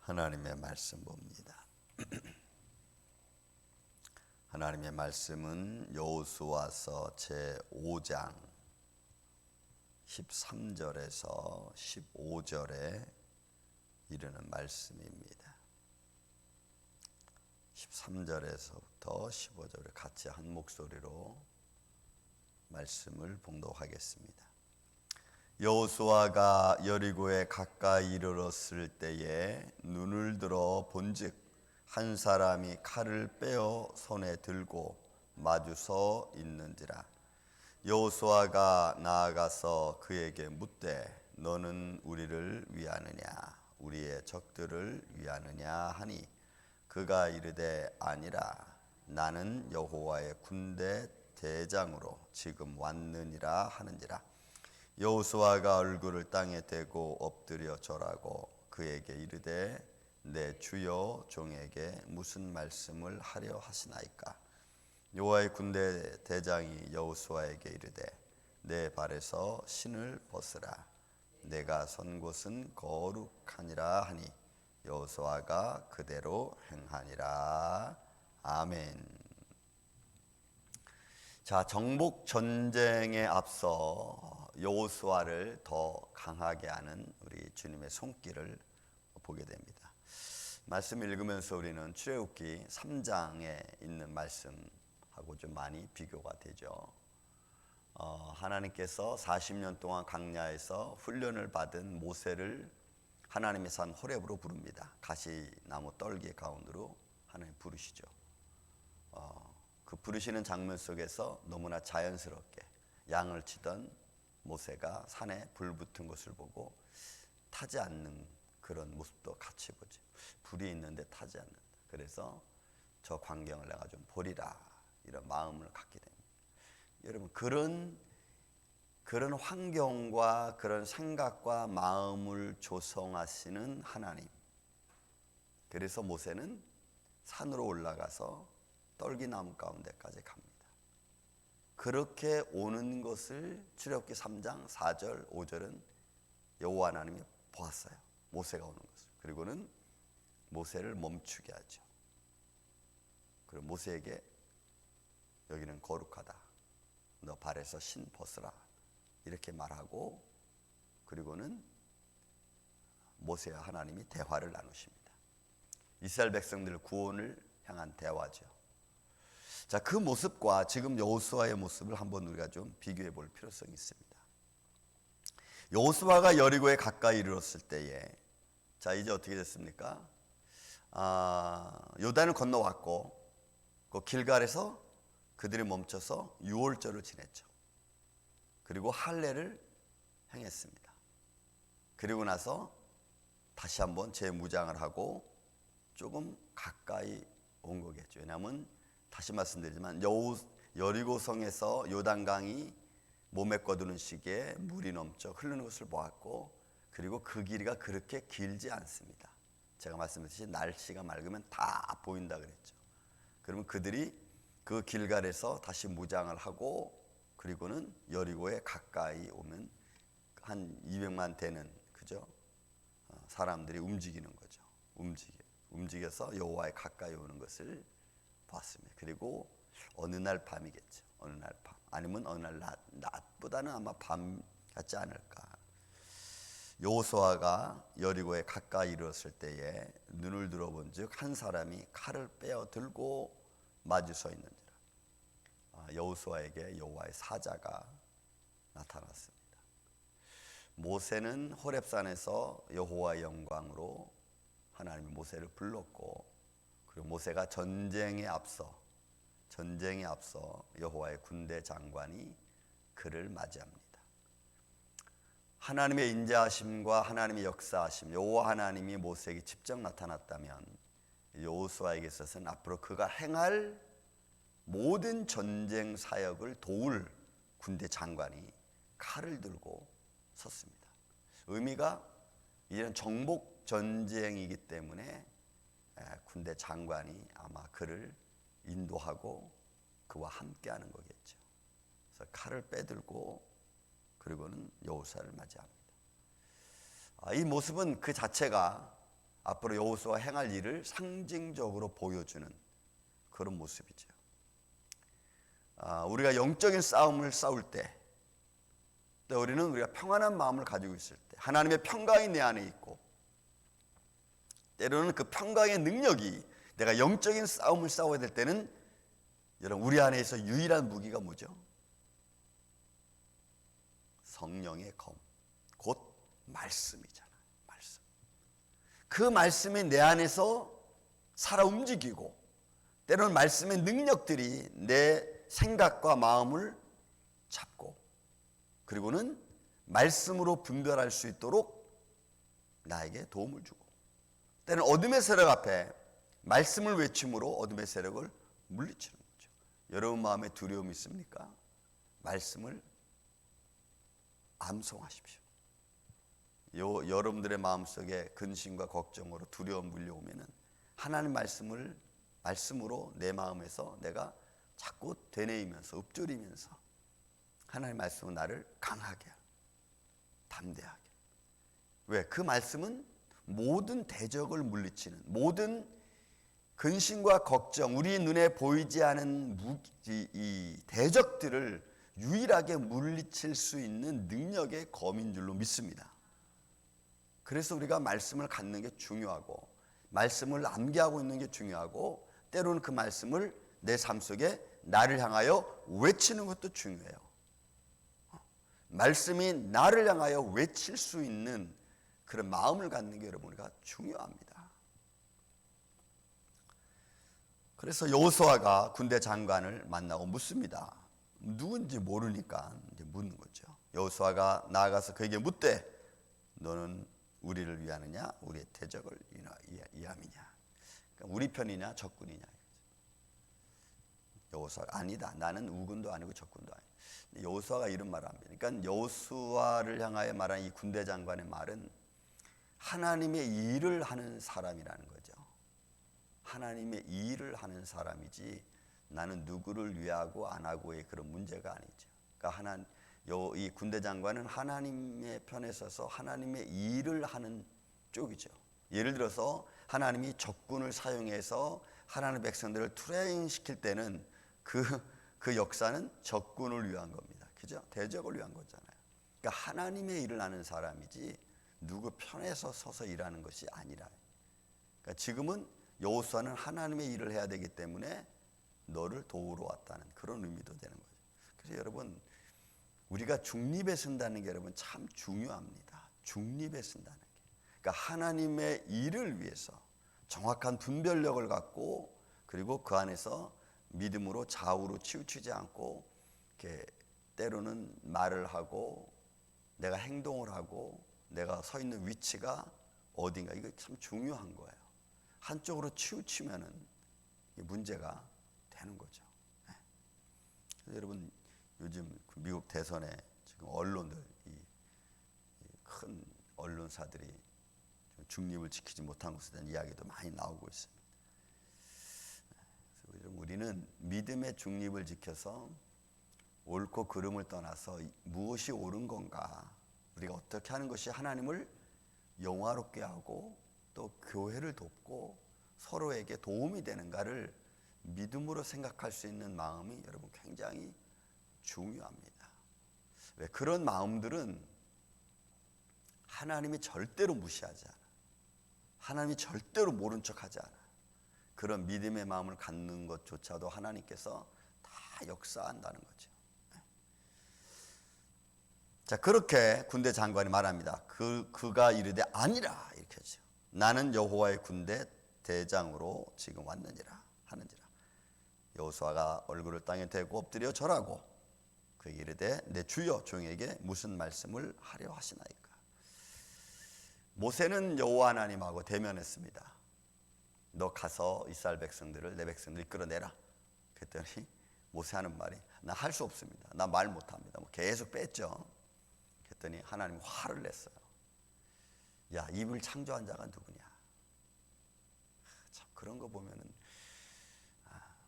하나님의 말씀 봅니다. 하나님의 말씀은 여호수아서 제5장 13절에서 15절에 이르는 말씀입니다. 13절에서부터 15절을 같이 한 목소리로 말씀을 봉독하겠습니다. 여호수아가 여리고에 가까이 이르렀을 때에 눈을 들어 본즉 한 사람이 칼을 빼어 손에 들고 마주서 있는지라. 여호수아가 나아가서 그에게 묻되 너는 우리를 위하느냐 우리의 적들을 위하느냐 하니 그가 이르되 아니라 나는 여호와의 군대 대장으로 지금 왔느니라 하는지라. 여호수아가 얼굴을 땅에 대고 엎드려 절하고 그에게 이르되 내 주여 종에게 무슨 말씀을 하려 하시나이까. 여호와의 군대 대장이 여호수아에게 이르되 내 발에서 신을 벗으라 내가 선 곳은 거룩하니라 하니 여호수아가 그대로 행하니라. 아멘. 자, 정복 전쟁에 앞서 여호수아를 더 강하게 하는 우리 주님의 손길을 보게 됩니다. 말씀 읽으면서 우리는 출애굽기 3장에 있는 말씀하고 좀 많이 비교가 되죠. 하나님께서 40년 동안 광야에서 훈련을 받은 모세를 하나님의 산 호렙으로 부릅니다. 가시나무 떨기 가운데로 하나님 부르시죠. 그 부르시는 장면 속에서 너무나 자연스럽게 양을 치던 모세가 산에 불 붙은 것을 보고 타지 않는 그런 모습도 같이 보죠. 불이 있는데 타지 않는다. 그래서 저 광경을 내가 좀 보리라 이런 마음을 갖게 됩니다. 여러분 그런 환경과 그런 생각과 마음을 조성하시는 하나님. 그래서 모세는 산으로 올라가서 떨기나무 가운데까지 갑니다. 그렇게 오는 것을 출애굽기 3장 4절 5절은 여호와 하나님이 보았어요. 모세가 오는 것을. 그리고는 모세를 멈추게 하죠. 그리고 모세에게 여기는 거룩하다. 너 발에서 신 벗으라. 이렇게 말하고 그리고는 모세와 하나님이 대화를 나누십니다. 이스라엘 백성들 구원을 향한 대화죠. 자, 그 모습과 지금 여호수아의 모습을 한번 우리가 좀 비교해 볼 필요성이 있습니다. 여호수아가 여리고에 가까이 이르렀을 때에 자, 이제 어떻게 됐습니까? 요단을 건너왔고 그 길갈에서 그들이 멈춰서 유월절을 지냈죠. 그리고 할례를 행했습니다. 그리고 나서 다시 한번 재무장을 하고 조금 가까이 온 거겠죠. 왜냐하면 다시 말씀드리지만 여리고성에서 요단강이 몸에 꺼두는 시기에 물이 넘쳐 흐르는 것을 보았고 그리고 그 길이가 그렇게 길지 않습니다. 제가 말씀드렸듯이 날씨가 맑으면 다 보인다 그랬죠. 그러면 그들이 그 길갈에서 다시 무장을 하고 그리고는 여리고에 가까이 오면 한 200만 되는 그죠? 사람들이 움직이는 거죠. 움직여서 여호와에 가까이 오는 것을 봤습니다. 그리고 어느 날 밤이겠죠. 어느 날 밤. 아니면 어느 날 낮보다는 아마 밤 같지 않을까. 여호수아가 여리고에 가까이 이르렀을 때에 눈을 들어본 즉 한 사람이 칼을 빼어 들고 마주 서 있는지라. 여호수아에게 여호와의 사자가 나타났습니다. 모세는 호렙산에서 여호와의 영광으로 하나님이 모세를 불렀고 그리고 모세가 전쟁에 앞서 여호와의 군대 장관이 그를 맞이합니다. 하나님의 인자하심과 하나님의 역사하심, 여호와 하나님이 모세에게 직접 나타났다면 여호수아에게 있어서는 앞으로 그가 행할 모든 전쟁 사역을 도울 군대 장관이 칼을 들고 섰습니다. 의미가 이런 정복 전쟁이기 때문에 군대 장관이 아마 그를 인도하고 그와 함께하는 거겠죠. 그래서 칼을 빼들고 그리고는 여호수아를 맞이합니다. 이 모습은 그 자체가 앞으로 여호수아가 행할 일을 상징적으로 보여주는 그런 모습이죠. 우리가 영적인 싸움을 싸울 때, 또 우리는 우리가 평안한 마음을 가지고 있을 때, 하나님의 평강이 내 안에 있고, 때로는 그 평강의 능력이, 내가 영적인 싸움을 싸워야 될 때는 여러분 우리 안에서 유일한 무기가 뭐죠? 성령의 검, 곧 말씀이잖아요. 말씀. 그 말씀이 내 안에서 살아 움직이고, 때로는 말씀의 능력들이 내 생각과 마음을 잡고, 그리고는 말씀으로 분별할 수 있도록 나에게 도움을 주고, 때로는 어둠의 세력 앞에 말씀을 외침으로 어둠의 세력을 물리치는 거죠. 여러분 마음에 두려움이 있습니까? 말씀을 암송하십시오. 여러분들의 마음속에 근심과 걱정으로 두려움 물려오면은 하나님 말씀으로 내 마음에서 내가 자꾸 되뇌이면서 읊조리면서 하나님 말씀은 나를 강하게, 담대하게. 왜? 그 말씀은 모든 대적을 물리치는, 모든 근심과 걱정, 우리 눈에 보이지 않은 이 대적들을 유일하게 물리칠 수 있는 능력의 검인 줄로 믿습니다. 그래서 우리가 말씀을 갖는 게 중요하고, 말씀을 암기하고 있는 게 중요하고, 때로는 그 말씀을 내 삶 속에 나를 향하여 외치는 것도 중요해요. 말씀이 나를 향하여 외칠 수 있는 그런 마음을 갖는 게 여러분 우리가 중요합니다. 그래서 여호수아가 군대 장관을 만나고 묻습니다. 누군지 모르니까 이제 묻는 거죠. 여호수아가 나아가서 그에게 묻되 너는 우리를 위하느냐 우리의 대적을 위함이냐, 그러니까 우리 편이냐 적군이냐. 여호수아가 아니다, 나는 우군도 아니고 적군도 아니고. 여호수아가 이런 말을 합니다. 그러니까 여호수아를 향하여 말한 이 군대 장관의 말은 하나님의 일을 하는 사람이라는 거죠. 하나님의 일을 하는 사람이지 나는 누구를 위하고 안 하고의 그런 문제가 아니죠. 그러니까 이 군대 장관은 하나님의 편에 서서 하나님의 일을 하는 쪽이죠. 예를 들어서 하나님이 적군을 사용해서 하나님의 백성들을 트레이닝시킬 때는 그 역사는 적군을 위한 겁니다. 그죠? 대적을 위한 거잖아요. 그러니까 하나님의 일을 하는 사람이지 누구 편에서 서서 일하는 것이 아니라. 그러니까 지금은 여호수아는 하나님의 일을 해야 되기 때문에 너를 도우러 왔다는 그런 의미도 되는 거죠. 그래서 여러분 우리가 중립에 선다는 게 여러분 참 중요합니다. 중립에 선다는 게. 그러니까 하나님의 일을 위해서 정확한 분별력을 갖고, 그리고 그 안에서 믿음으로 좌우로 치우치지 않고 이렇게 때로는 말을 하고 내가 행동을 하고 내가 서 있는 위치가 어딘가, 이거 참 중요한 거예요. 한쪽으로 치우치면은 문제가 되는 거죠. 네. 여러분 요즘 미국 대선에 지금 언론들, 큰 언론사들이 중립을 지키지 못한 것에 대한 이야기도 많이 나오고 있습니다. 그래서 우리는 믿음의 중립을 지켜서 옳고 그름을 떠나서 무엇이 옳은 건가, 우리가 어떻게 하는 것이 하나님을 영화롭게 하고 또 교회를 돕고 서로에게 도움이 되는가를 믿음으로 생각할 수 있는 마음이 여러분 굉장히 중요합니다. 왜? 그런 마음들은 하나님이 절대로 무시하지 않아. 하나님이 절대로 모른 척하지 않아. 그런 믿음의 마음을 갖는 것조차도 하나님께서 다 역사한다는 거죠. 자, 그렇게 군대 장관이 말합니다. 그가 이르되 아니라, 이렇게 하죠. 나는 여호와의 군대 대장으로 지금 왔느니라 하는지라. 여호수아가 얼굴을 땅에 대고 엎드려 절하고 그에게 이르되 내 주여 종에게 무슨 말씀을 하려 하시나이까. 모세는 여호와 하나님하고 대면했습니다. 너 가서 이스라엘 백성들을, 내 백성들 이끌어내라. 그랬더니 모세하는 말이 나 할 수 없습니다. 나 말 못합니다. 계속 뺐죠. 그랬더니 하나님 화를 냈어요. 야, 입을 창조한 자가 누구냐. 참 그런 거 보면은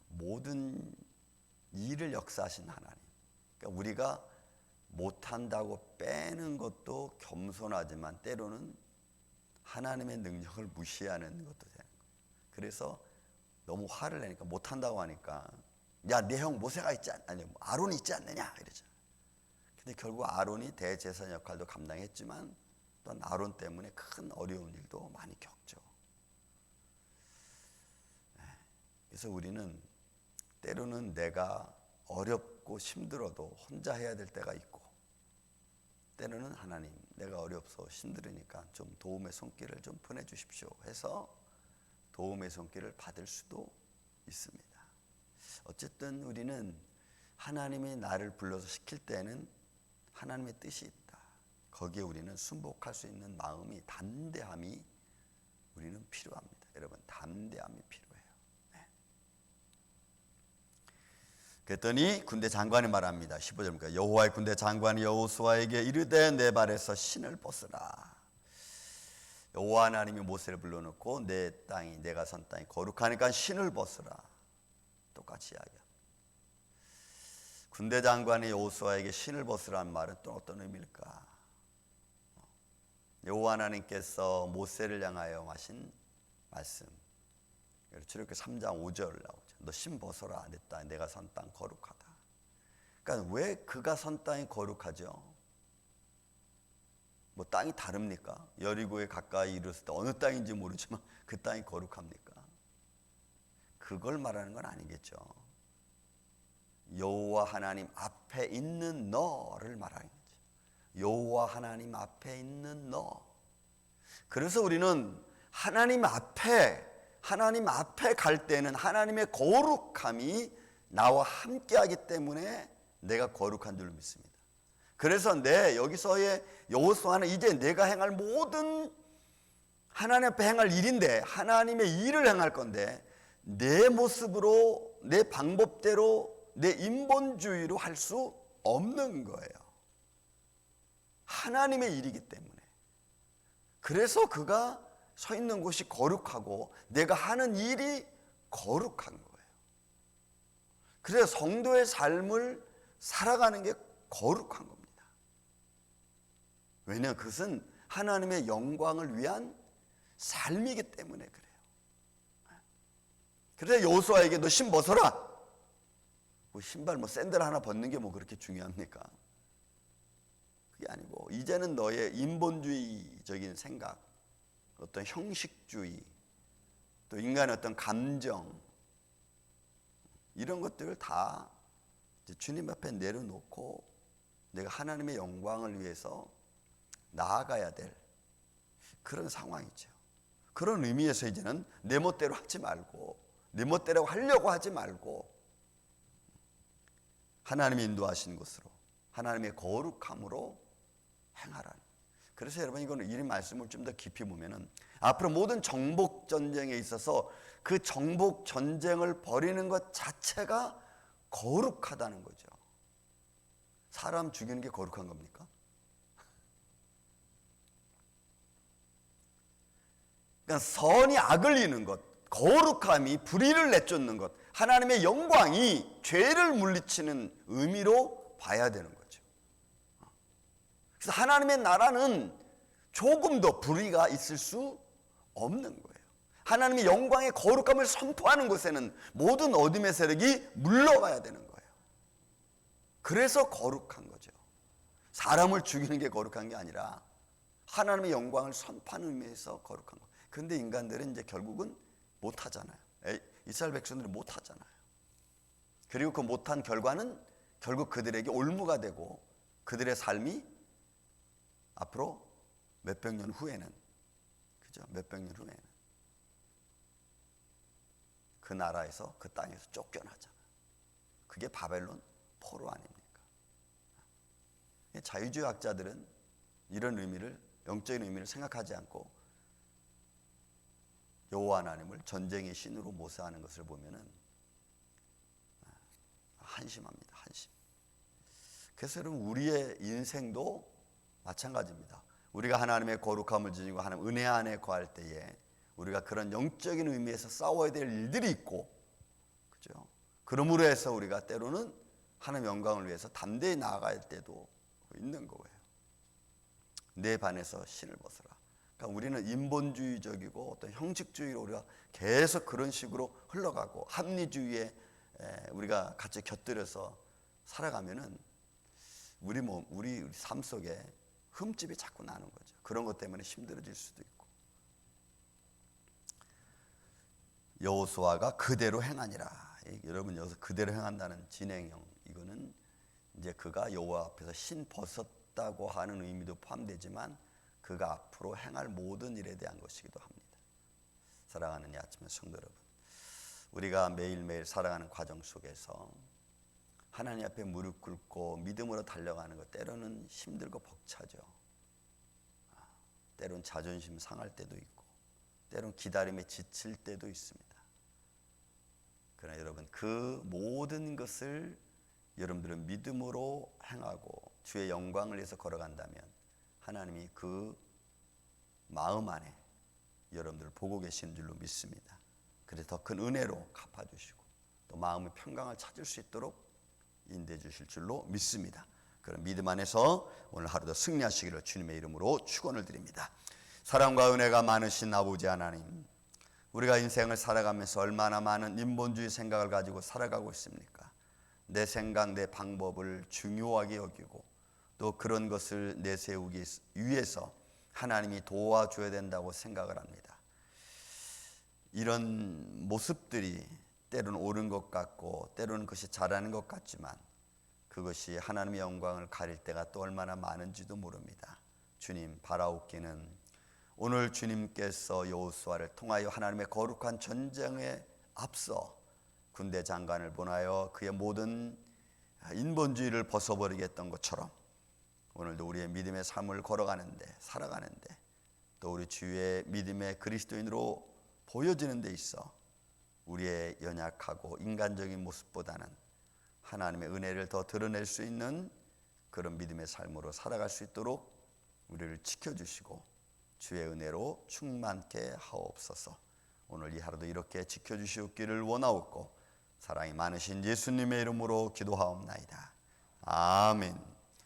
모든 일을 역사하신 하나님. 그러니까 우리가 못한다고 빼는 것도 겸손하지만 때로는 하나님의 능력을 무시하는 것도 되는 거예요. 그래서 너무 화를 내니까 못한다고 하니까 야, 내 형 모세가 있지 아니 아론이 있지 않느냐 이러죠. 근데 결국 아론이 대제사장 역할도 감당했지만 또한 아론 때문에 큰 어려운 일도 많이 겪죠. 그래서 우리는 때로는 내가 어렵고 힘들어도 혼자 해야 될 때가 있고, 때로는 하나님 내가 어렵서 힘들으니까 좀 도움의 손길을 좀 보내주십시오 해서 도움의 손길을 받을 수도 있습니다. 어쨌든 우리는 하나님이 나를 불러서 시킬 때는 하나님의 뜻이 있다. 거기에 우리는 순복할 수 있는 마음이, 담대함이 우리는 필요합니다. 여러분, 담대함이 필요해요. 네. 그랬더니 군대 장관이 말합니다. 15절입니까? 여호와의 군대 장관이 여호수아에게 이르되 내 발에서 신을 벗으라. 여호와 하나님이 모세를 불러놓고 내 땅이, 내가 선 땅이 거룩하니까 신을 벗으라. 똑같이 이야기합니다. 군대 장관이 여호수아에게 신을 벗으라는 말은 또 어떤 의미일까? 여호와 하나님께서 모세를 향하여 하신 말씀, 출애굽기 3장 5절 나오죠. 너 신 벗어라, 내 땅, 내가 선 땅 거룩하다. 그러니까 왜 그가 선 땅이 거룩하죠? 뭐 땅이 다릅니까? 여리고에 가까이 이르렀을 때 어느 땅인지 모르지만 그 땅이 거룩합니까? 그걸 말하는 건 아니겠죠. 여호와 하나님 앞에 있는 너를 말하는 거죠. 여호와 하나님 앞에 있는 너. 그래서 우리는 하나님 앞에 갈 때는 하나님의 거룩함이 나와 함께하기 때문에 내가 거룩한 줄 믿습니다. 그래서 여기서의 여호수아는 이제 내가 행할 모든 하나님 앞에 행할 일인데, 하나님의 일을 행할 건데 내 모습으로, 내 방법대로, 내 인본주의로 할 수 없는 거예요. 하나님의 일이기 때문에. 그래서 그가 서 있는 곳이 거룩하고 내가 하는 일이 거룩한 거예요. 그래서 성도의 삶을 살아가는 게 거룩한 겁니다. 왜냐하면 그것은 하나님의 영광을 위한 삶이기 때문에 그래요. 그래서 여호수아에게 너 신 벗어라. 뭐 신발 샌들 하나 벗는 게 뭐 그렇게 중요합니까? 그게 아니고 이제는 너의 인본주의적인 생각, 어떤 형식주의, 또 인간의 어떤 감정, 이런 것들을 다 주님 앞에 내려놓고 내가 하나님의 영광을 위해서 나아가야 될 그런 상황이죠. 그런 의미에서 이제는 내 멋대로 하지 말고, 내 멋대로 하려고 하지 말고 하나님이 인도하신 것으로, 하나님의 거룩함으로 행하라는. 그래서 여러분, 이거는 이 말씀을 좀 더 깊이 보면은 앞으로 모든 정복 전쟁에 있어서 그 정복 전쟁을 벌이는 것 자체가 거룩하다는 거죠. 사람 죽이는 게 거룩한 겁니까? 그러니까 선이 악을 이기는 것, 거룩함이 불의를 내쫓는 것, 하나님의 영광이 죄를 물리치는 의미로 봐야 되는 거죠. 그래서 하나님의 나라는 조금 더 불의가 있을 수 없는 거예요. 하나님의 영광의 거룩함을 선포하는 곳에는 모든 어둠의 세력이 물러가야 되는 거예요. 그래서 거룩한 거죠. 사람을 죽이는 게 거룩한 게 아니라 하나님의 영광을 선포하는 의미에서 거룩한 거예요. 그런데 인간들은 이제 결국은 못하잖아요. 이스라엘 백성들은 못하잖아요. 그리고 그 못한 결과는 결국 그들에게 올무가 되고 그들의 삶이 앞으로 몇백 년 후에는, 그죠? 몇백 년 후에는 그 나라에서, 그 땅에서 쫓겨나잖아요. 그게 바벨론 포로 아닙니까? 자유주의 학자들은 이런 의미를, 영적인 의미를 생각하지 않고 여호와 하나님을 전쟁의 신으로 모사하는 것을 보면은 한심합니다. 한심. 그래서 여러분, 우리의 인생도 마찬가지입니다. 우리가 하나님의 거룩함을 지니고 하나님 은혜 안에 거할 때에 우리가 그런 영적인 의미에서 싸워야 될 일들이 있고, 그죠? 그러므로 해서 우리가 때로는 하나님 영광을 위해서 담대히 나아갈 때도 있는 거예요. 내 반에서 신을 벗어라. 그러니까 우리는 인본주의적이고 어떤 형식주의로 우리가 계속 그런 식으로 흘러가고 합리주의에 우리가 같이 곁들여서 살아가면은 우리 삶 속에 흠집이 자꾸 나는 거죠. 그런 것 때문에 힘들어질 수도 있고. 여호수아가 그대로 행하니라. 여러분 여기서 그대로 행한다는 진행형, 이거는 이제 그가 여호와 앞에서 신 벗었다고 하는 의미도 포함되지만 그가 앞으로 행할 모든 일에 대한 것이기도 합니다. 사랑하는 이 아침의 성도 여러분, 우리가 매일매일 살아가는 과정 속에서 하나님 앞에 무릎 꿇고 믿음으로 달려가는 것, 때로는 힘들고 벅차죠. 때로는 자존심 상할 때도 있고, 때로는 기다림에 지칠 때도 있습니다. 그러나 여러분, 그 모든 것을 여러분들은 믿음으로 행하고 주의 영광을 위해서 걸어간다면 하나님이 그 마음 안에 여러분들을 보고 계시는 줄로 믿습니다. 그래서 더 큰 은혜로 갚아주시고 또 마음의 평강을 찾을 수 있도록 인도해 주실 줄로 믿습니다. 그런 믿음 안에서 오늘 하루도 승리하시기를 주님의 이름으로 축원을 드립니다. 사랑과 은혜가 많으신 아버지 하나님, 우리가 인생을 살아가면서 얼마나 많은 인본주의 생각을 가지고 살아가고 있습니까? 내 생각, 내 방법을 중요하게 여기고 또 그런 것을 내세우기 위해서 하나님이 도와줘야 된다고 생각을 합니다. 이런 모습들이 때로는 옳은 것 같고 때로는 그것이 잘하는 것 같지만 그것이 하나님의 영광을 가릴 때가 또 얼마나 많은지도 모릅니다. 주님, 바라옵기는 오늘 주님께서 여호수아를 통하여 하나님의 거룩한 전쟁에 앞서 군대 장관을 보내어 그의 모든 인본주의를 벗어버리게 했던 것처럼 오늘도 우리의 믿음의 삶을 걸어가는데, 살아가는데 또 우리 주의 믿음의 그리스도인으로 보여지는 데 있어 우리의 연약하고 인간적인 모습보다는 하나님의 은혜를 더 드러낼 수 있는 그런 믿음의 삶으로 살아갈 수 있도록 우리를 지켜주시고 주의 은혜로 충만케 하옵소서. 오늘 이 하루도 이렇게 지켜주시옵기를 원하옵고 사랑이 많으신 예수님의 이름으로 기도하옵나이다. 아멘.